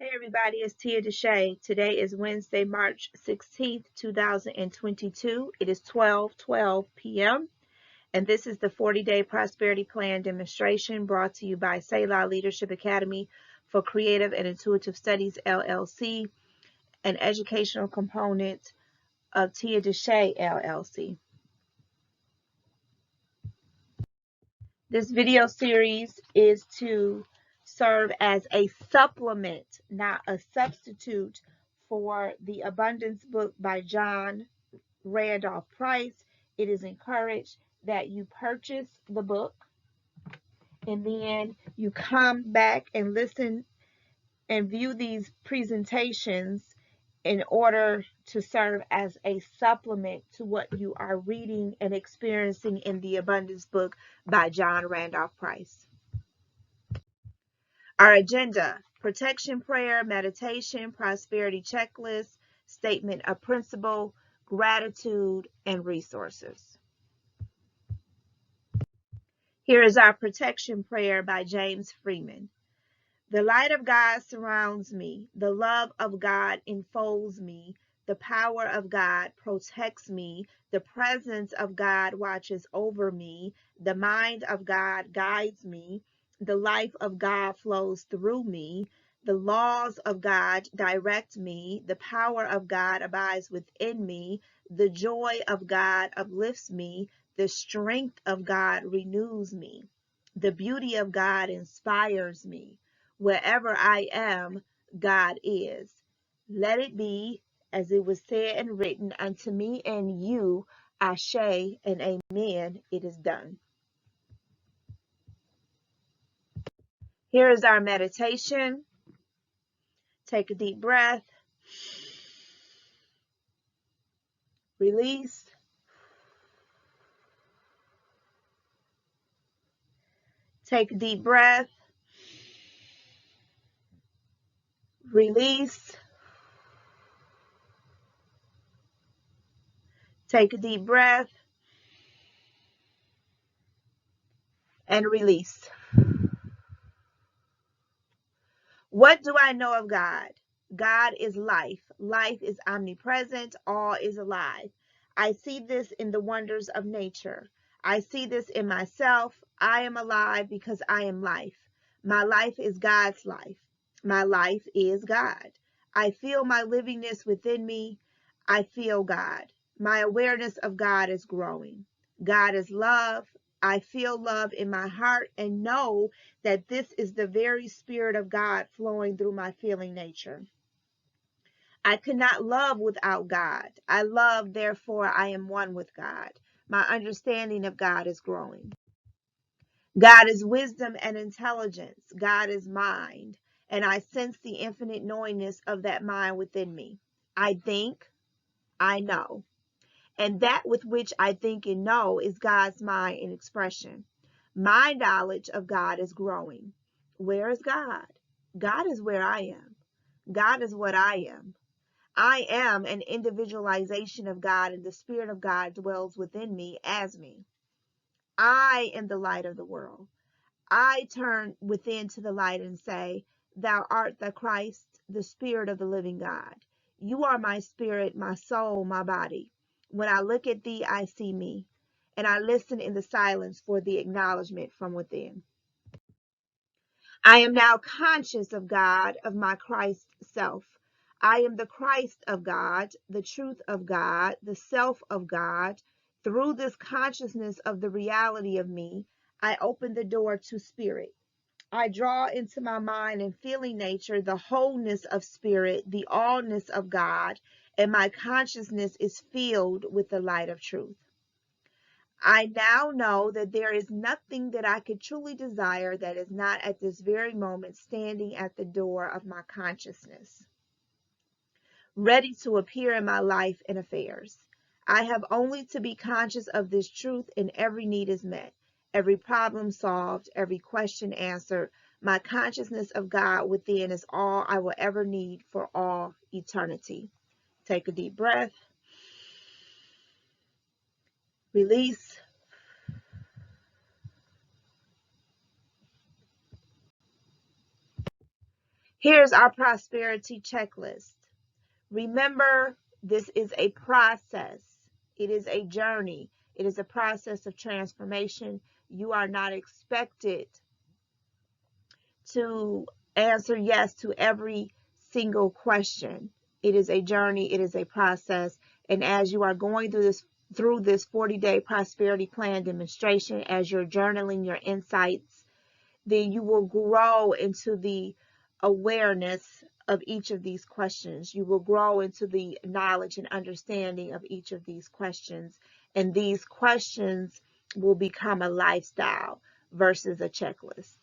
Hey everybody, it's Tia DeShay. Today is Wednesday, March 16th, 2022. It is 12:12 p.m. and this is the 40-day prosperity plan demonstration brought to you by Selah Leadership Academy for Creative and Intuitive Studies LLC, an educational component of Tia DeShay LLC. This video series is to serve as a supplement, not a substitute, for the Abundance book by John Randolph Price. It is encouraged that you purchase the book and then you come back and listen and view these presentations in order to serve as a supplement to what you are reading and experiencing in the Abundance book by John Randolph Price. Our agenda: protection prayer, meditation, prosperity checklist, statement of principle, gratitude, and resources. Here is our protection prayer by James Freeman. The light of God surrounds me. The love of God enfolds me. The power of God protects me. The presence of God watches over me. The mind of God guides me. The life of God flows through me. The laws of God direct me. The power of God abides within me. The joy of God uplifts me. The strength of God renews me. The beauty of God inspires me. Wherever I am, God is. Let it be as it was said and written unto me and you, Ashe and Amen. It is done. Here is our meditation. Take a deep breath. Release. Take a deep breath. Release. Take a deep breath and release. What do I know of God? God is life. Life is omnipresent. All is alive. I see this in the wonders of nature. I see this in myself. I am alive because I am life. My life is God's life. My life is God. I feel my livingness within me. I feel God. My awareness of God is growing. God is love. I feel love in my heart and know that this is the very Spirit of God flowing through my feeling nature. I could not love without God. I love, therefore I am one with God. My understanding of God is growing. God is wisdom and intelligence. God is mind, and I sense the infinite knowingness of that mind within me. I think, I know. And that with which I think and know is God's mind in expression. My knowledge of God is growing. Where is God? God is where I am. God is what I am. I am an individualization of God, and the Spirit of God dwells within me as me. I am the light of the world. I turn within to the light and say, Thou art the Christ, the Spirit of the living God. You are my spirit, my soul, my body. When I look at thee, I see me, and I listen in the silence for the acknowledgement from within. I am now conscious of God, of my Christ self. I am the Christ of God, the truth of God, the self of God. Through this consciousness of the reality of me, I open the door to spirit. I draw into my mind and feeling nature the wholeness of spirit, the allness of God, and my consciousness is filled with the light of truth. I now know that there is nothing that I could truly desire that is not at this very moment standing at the door of my consciousness, ready to appear in my life and affairs. I have only to be conscious of this truth, and every need is met, every problem solved, every question answered. My consciousness of God within is all I will ever need for all eternity. Take a deep breath. Release. Here's our prosperity checklist. Remember, this is a process. It is a journey. It is a process of transformation. You are not expected to answer yes to every single question. It is a journey. It is a process. And as you are going through this 40-day prosperity plan demonstration, as you're journaling your insights, then you will grow into the awareness of each of these questions. You will grow into the knowledge and understanding of each of these questions. And these questions will become a lifestyle versus a checklist.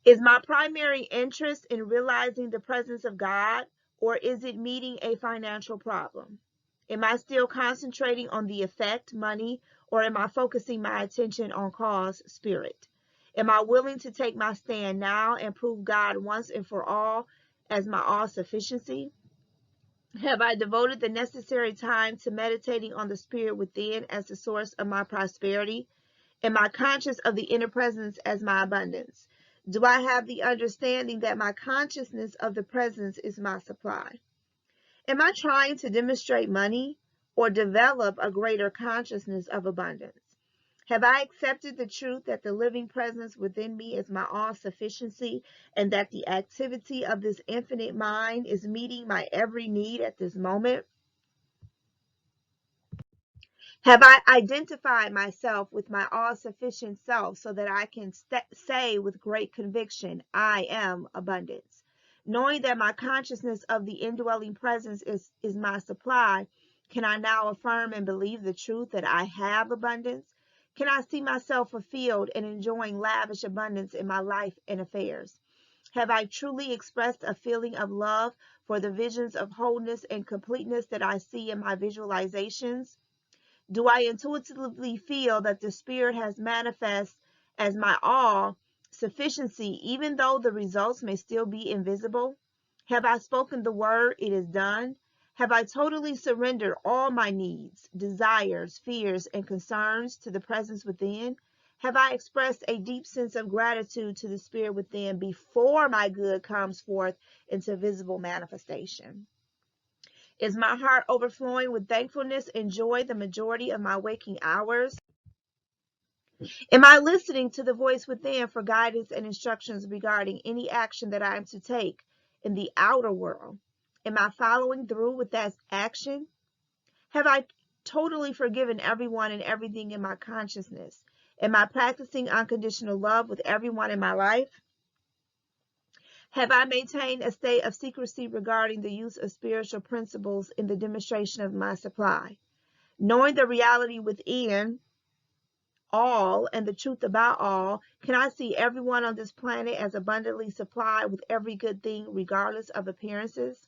Is my primary interest in realizing the presence of God, or is it meeting a financial problem? Am I still concentrating on the effect, money, or am I focusing my attention on cause, spirit? Am I willing to take my stand now and prove God once and for all as my all-sufficiency? Have I devoted the necessary time to meditating on the spirit within as the source of my prosperity? Am I conscious of the inner presence as my abundance? Do I have the understanding that my consciousness of the presence is my supply? Am I trying to demonstrate money or develop a greater consciousness of abundance? Have I accepted the truth that the living presence within me is my all-sufficiency and that the activity of this infinite mind is meeting my every need at this moment? Have I identified myself with my all-sufficient self so that I can say with great conviction, I am abundance? Knowing that my consciousness of the indwelling presence is my supply, can I now affirm and believe the truth that I have abundance? Can I see myself fulfilled and enjoying lavish abundance in my life and affairs? Have I truly expressed a feeling of love for the visions of wholeness and completeness that I see in my visualizations? Do I intuitively feel that the Spirit has manifest as my all sufficiency, even though the results may still be invisible? Have I spoken the word, it is done? Have I totally surrendered all my needs, desires, fears, and concerns to the presence within? Have I expressed a deep sense of gratitude to the Spirit within before my good comes forth into visible manifestation? Is my heart overflowing with thankfulness and joy the majority of my waking hours? Am I listening to the voice within for guidance and instructions regarding any action that I am to take in the outer world? Am I following through with that action? Have I totally forgiven everyone and everything in my consciousness? Am I practicing unconditional love with everyone in my life? Have I maintained a state of secrecy regarding the use of spiritual principles in the demonstration of my supply? Knowing the reality within all and the truth about all, can I see everyone on this planet as abundantly supplied with every good thing, regardless of appearances?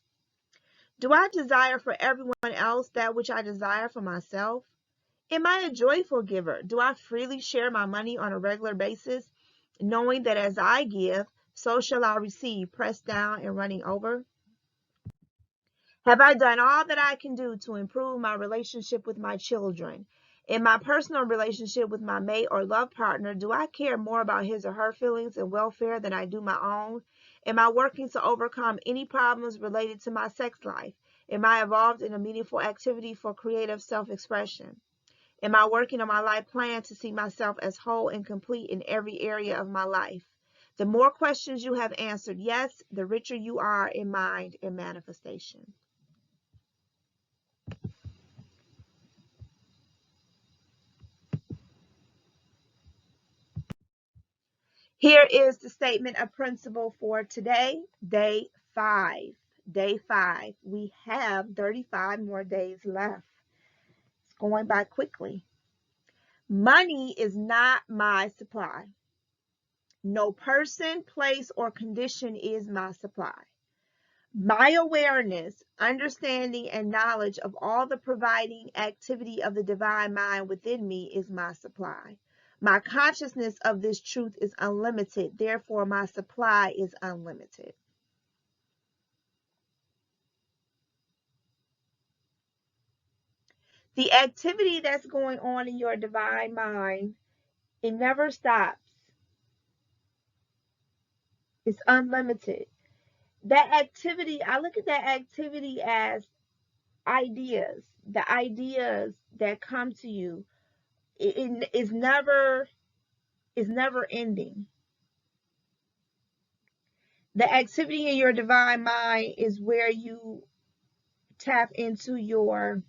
Do I desire for everyone else that which I desire for myself? Am I a joyful giver? Do I freely share my money on a regular basis, knowing that as I give, so shall I receive, pressed down and running over? Have I done all that I can do to improve my relationship with my children? In my personal relationship with my mate or love partner, do I care more about his or her feelings and welfare than I do my own? Am I working to overcome any problems related to my sex life? Am I involved in a meaningful activity for creative self-expression? Am I working on my life plan to see myself as whole and complete in every area of my life? The more questions you have answered yes, the richer you are in mind and manifestation. Here is the statement of principle for today, day 5. Day 5. We have 35 more days left. It's going by quickly. Money is not my supply. No person, place, or condition is my supply. My awareness, understanding, and knowledge of all the providing activity of the divine mind within me is my supply. My consciousness of this truth is unlimited, therefore my supply is unlimited. The activity that's going on in your divine mind, it never stops. It's unlimited. That activity, I look at that activity as ideas. The ideas that come to you is never ending. The activity in your divine mind is where you tap into your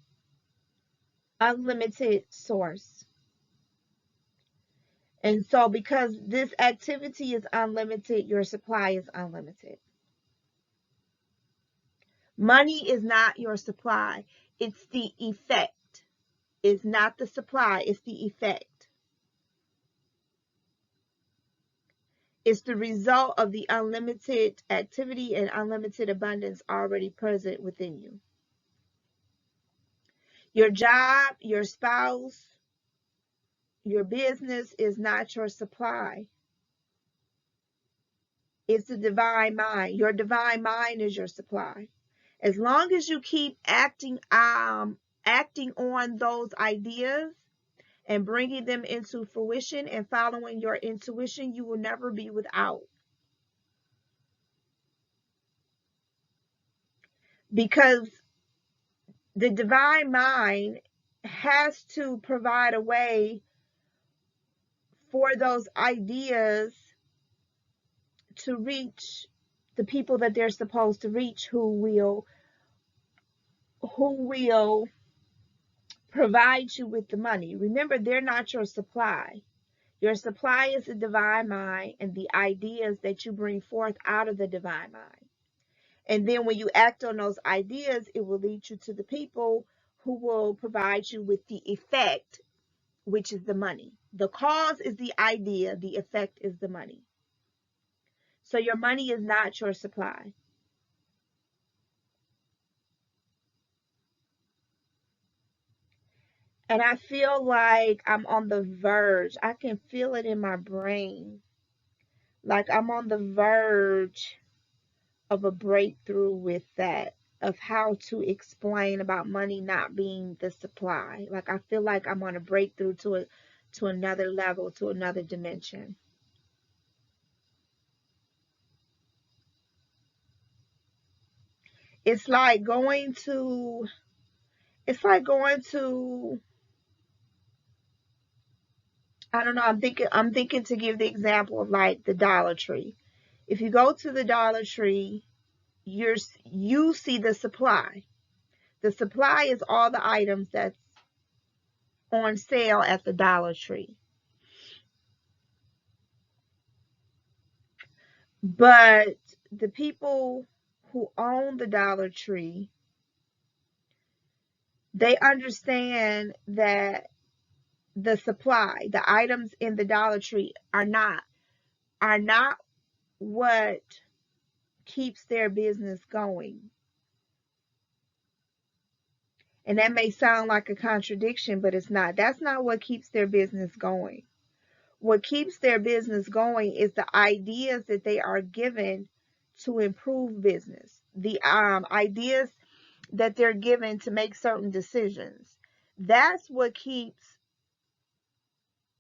unlimited source. And so because this activity is unlimited, your supply is unlimited. Money is not your supply. It's the effect. It's not the supply, it's the effect. It's the result of the unlimited activity and unlimited abundance already present within you. Your job, your spouse, your business is not your supply. It's the divine mind. Your divine mind is your supply. As long as you keep acting on those ideas and bringing them into fruition and following your intuition, you will never be without. Because the divine mind has to provide a way for those ideas to reach the people that they're supposed to reach, who will provide you with the money. Remember, they're not your supply. Your supply is the divine mind and the ideas that you bring forth out of the divine mind. And then when you act on those ideas, it will lead you to the people who will provide you with the effect, which is the money. The cause is the idea, the effect is the money. So your money is not your supply. And I feel like I'm on the verge. I can feel it in my brain. Like I'm on the verge of a breakthrough with that, of how to explain about money not being the supply. Like I feel like I'm on a breakthrough to another level, to another dimension. It's like going to I don't know, I'm thinking to give the example of like the Dollar Tree. If you go to the Dollar Tree, you see the supply. The supply is all the items that's on sale at the Dollar Tree. But the people who own the Dollar Tree, they understand that the supply, the items in the Dollar Tree are not what keeps their business going. And that may sound like a contradiction, but it's not. That's not what keeps their business going. What keeps their business going is the ideas that they are given to improve business, the ideas that they're given to make certain decisions. That's what keeps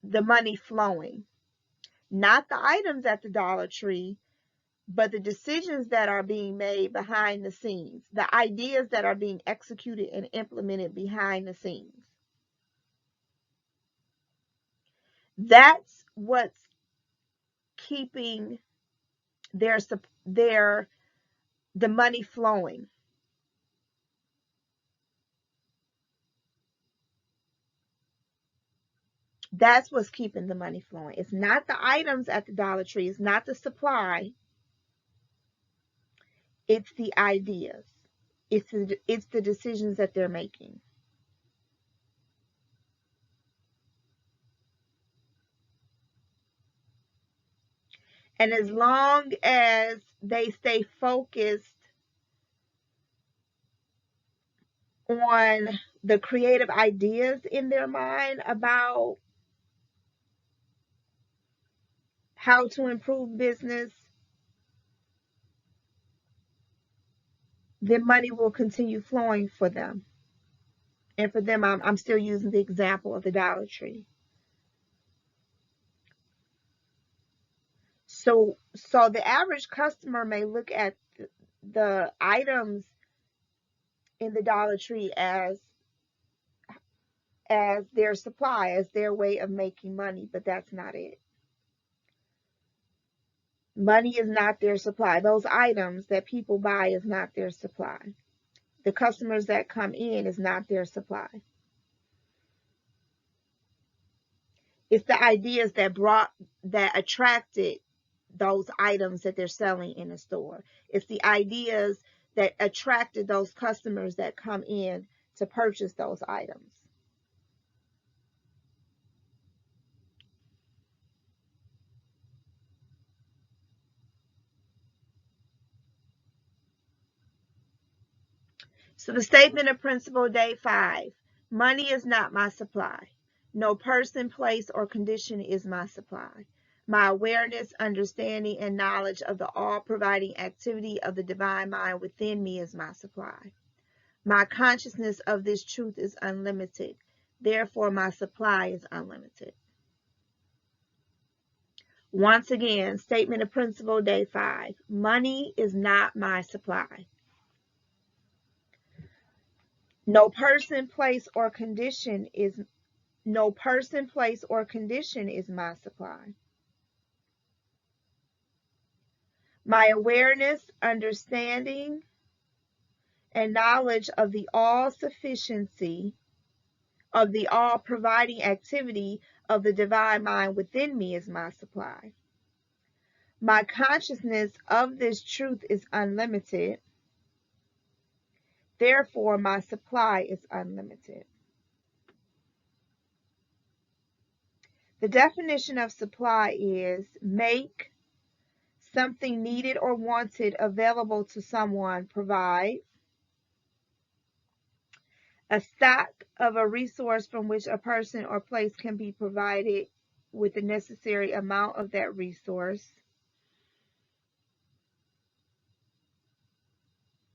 the money flowing. Not the items at the Dollar Tree, but the decisions that are being made behind the scenes, the ideas that are being executed and implemented behind the scenes. That's what's keeping their the money flowing. That's what's keeping the money flowing. It's not the items at the Dollar Tree. It's not the supply. It's the ideas. It's the decisions that they're making. And as long as they stay focused on the creative ideas in their mind about how to improve business, then money will continue flowing for them. And for them, I'm still using the example of the Dollar Tree. So the average customer may look at the items in the Dollar Tree as their supply, as their way of making money, but that's not it. Money is not their supply. Those items that people buy is not their supply. The customers that come in is not their supply. It's the ideas that attracted those items that they're selling in the store. It's the ideas that attracted those customers that come in to purchase those items. So the statement of principle, day 5, money is not my supply. No person, place, or condition is my supply. My awareness, understanding, and knowledge of the all-providing activity of the divine mind within me is my supply. My consciousness of this truth is unlimited. Therefore, my supply is unlimited. Once again, statement of principle, day 5. Money is not my supply. No person, place, or condition is my supply. My awareness, understanding, and knowledge of the all-sufficiency of the all-providing activity of the divine mind within me is my supply. My consciousness of this truth is unlimited. Therefore, my supply is unlimited. The definition of supply is make something needed or wanted available to someone, provide a stock of a resource from which a person or place can be provided with the necessary amount of that resource.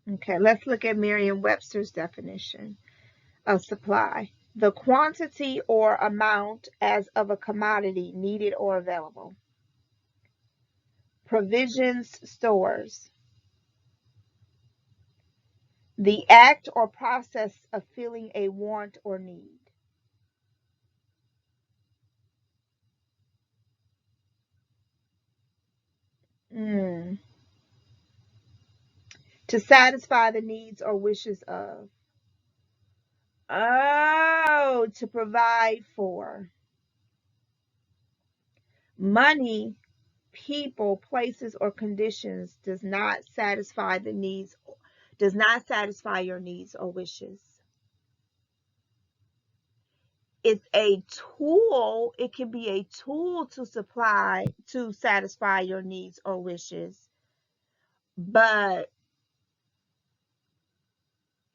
Okay, let's look at Merriam-Webster's definition of supply. The quantity or amount as of a commodity needed or available. Provisions, stores. The act or process of filling a want or need. To satisfy the needs or wishes of. Oh, to provide for. Money, people, places, or conditions does not satisfy your needs or wishes. It's a tool. It can be a tool to satisfy your needs or wishes, but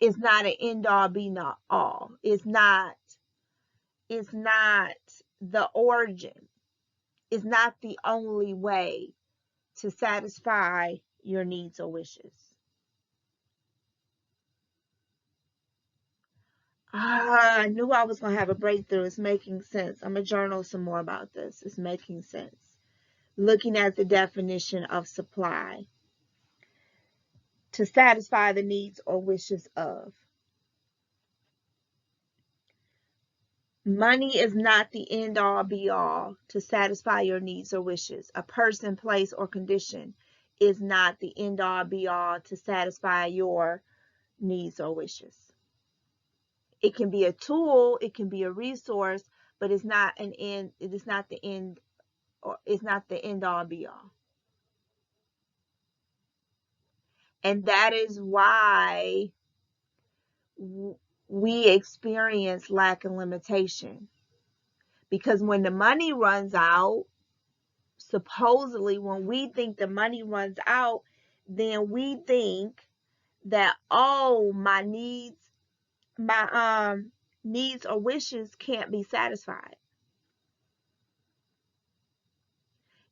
it's not an end all be not all. It's not the origin. It's not the only way to satisfy your needs or wishes. I knew I was going to have a breakthrough. It's making sense. I'm going to journal some more about this. It's making sense. Looking at the definition of supply. To satisfy the needs or wishes of. Money is not the end all be all to satisfy your needs or wishes. A person, place, or condition is not the end all be all to satisfy your needs or wishes. It can be a tool, it can be a resource, but it's not an end, it is not the end, or it's not the end all be all. And that is why we experience lack and limitation. Because when the money runs out, supposedly when we think the money runs out, then we think that, oh, my needs or wishes can't be satisfied.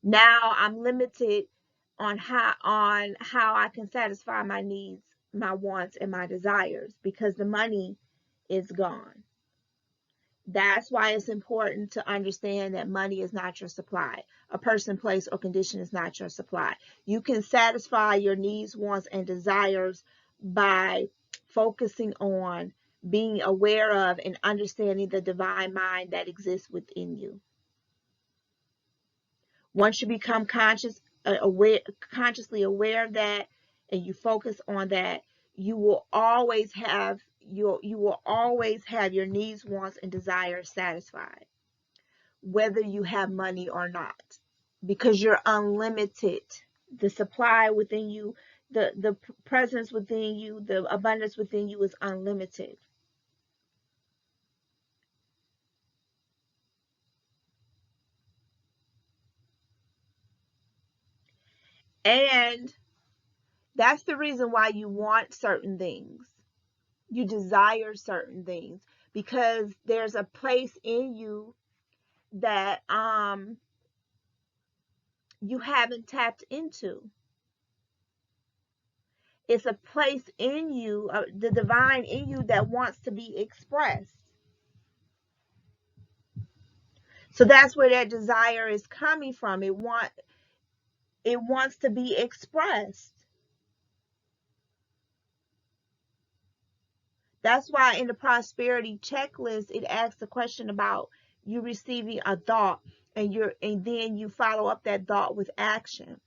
Now I'm limited on how I can satisfy my needs, my wants, and my desires because the money is gone. That's why it's important to understand that money is not your supply. A person, place, or condition is not your supply. You can satisfy your needs, wants, and desires by focusing on being aware of and understanding the divine mind that exists within you. Once you become consciously aware of that, and you focus on that, you will always have your needs, wants, and desires satisfied, whether you have money or not, because you're unlimited. The supply within you, the presence within you, the abundance within you is unlimited. And that's the reason why you want certain things. You desire certain things because there's a place in you that you haven't tapped into. It's a place in you, the divine in you, that wants to be expressed. So that's where that desire is coming from. It wants to be expressed. That's why in the prosperity checklist, it asks the question about you receiving a thought, and then you follow up that thought with action.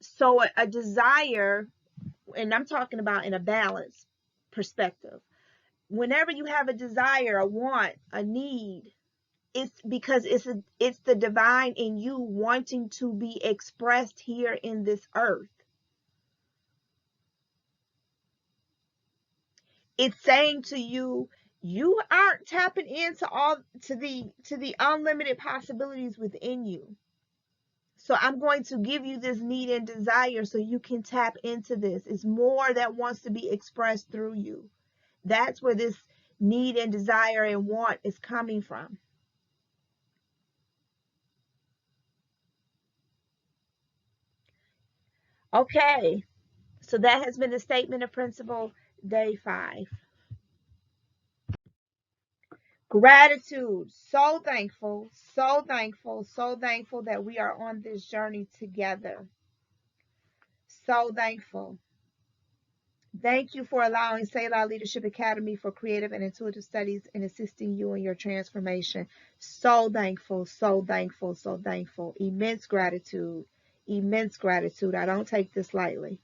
So a desire, and I'm talking about in a balanced perspective, whenever you have a desire, a want, a need, it's because it's the divine in you wanting to be expressed here in this earth. It's saying to you, you aren't tapping into the unlimited possibilities within you. So I'm going to give you this need and desire so you can tap into this. It's more that wants to be expressed through you. That's where this need and desire and want is coming from. Okay, so that has been the statement of principle, day 5. Gratitude. So thankful, so thankful, so thankful that we are on this journey together. So thankful. Thank you for allowing Selah Leadership Academy for creative and intuitive studies and assisting you in your transformation. So thankful, so thankful, so thankful. Immense gratitude. Immense gratitude. I don't take this lightly.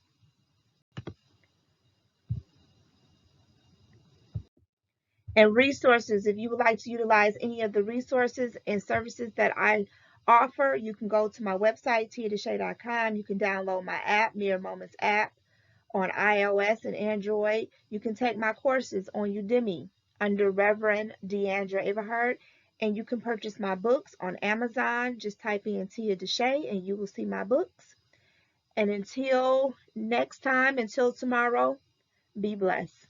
And resources, if you would like to utilize any of the resources and services that I offer, you can go to my website, tiadeshay.com. You can download my app, Mirror Moments app, on iOS and Android. You can take my courses on Udemy under Reverend Deandra Everhart, and you can purchase my books on Amazon. Just type in Tia DeShay and you will see my books. And until next time, until tomorrow, be blessed.